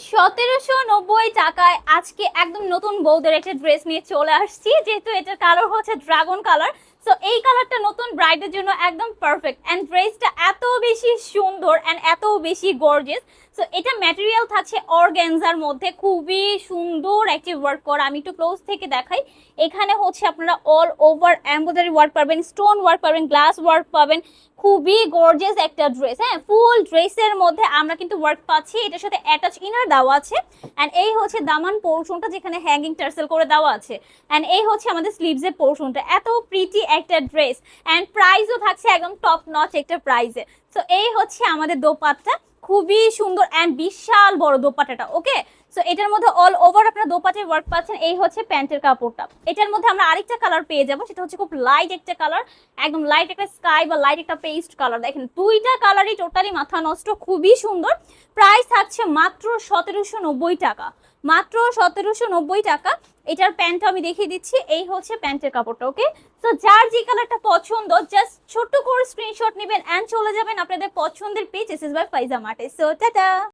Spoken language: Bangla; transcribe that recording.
1790 টাকায় আজকে একদম নতুন বউদের একটা ড্রেস নিয়ে চলে আসছি, যেহেতু এটার কালার হচ্ছে ড্রাগন কালার। সো এই কালারটা নতুন ব্রাইডের জন্য একদম পারফেক্ট, এন্ড ড্রেসটা এত বেশি সুন্দর এন্ড এত বেশি গর্জিয়াস। সো এটা ম্যাটেরিয়াল থাকছে অর্গানজার মধ্যে, খুবই সুন্দর একটি ওয়ার্ক করা। আমি একটু ক্লোজ থেকে দেখাই। এখানে হচ্ছে আপনারা অল ওভার এমব্রয়ডারি ওয়ার্ক পাবেন, স্টোন ওয়ার্ক পাবেন, গ্লাস ওয়ার্ক পাবেন। খুবই গর্জিয়াস একটা ড্রেস। হ্যাঁ, ফুল ড্রেসের মধ্যে আমরা কিন্তু ওয়ার্ক পাচ্ছি, এটার সাথে অ্যাটাচ ইনার দেওয়া আছে। এন্ড এই হচ্ছে দামান পোর্শনটা, যেখানে হ্যাঙ্গিং টার্সেল করে দেওয়া আছে। এন্ড এই হচ্ছে আমাদের স্লিভসের পোর্শনটা। এত প্রিটি একটা ড্রেস, এন্ড প্রাইসও থাকছে একদম টপ নচ একটা প্রাইসে। সো এই হচ্ছে আমাদের দোপাট্টা, খুবই সুন্দর এন্ড বিশাল বড় দোপাট্টাটা। ওকে, সো এটার মধ্যে অল ওভার আপনারা দোপাট্টার ওয়ার্ক পাচ্ছেন। এই হচ্ছে প্যান্টের কাপড়টা। এটার মধ্যে আমরা আরেকটা কালার পেয়ে যাবো, সেটা হচ্ছে খুব লাইট একটা কালার, একদম লাইট একটা স্কাই বা লাইট একটা পেস্ট কালার। দেখেন দুইটা কালারই টোটালি মাথা নষ্ট, খুবই সুন্দর। প্রাইস থাকছে মাত্র 1790 টাকা, মাত্র 1790 টাকা। এটার প্যান্টটা আমি দেখিয়ে দিচ্ছি, এই হচ্ছে প্যান্টের কাপড়টা। ওকে, তো যার যে কালারটা পছন্দ জাস্ট ছোট্ট করে স্ক্রিনশট নেবেন এন্ড চলে যাবেন আপনাদের পছন্দের page SS by Faiza মার্টে। So tata.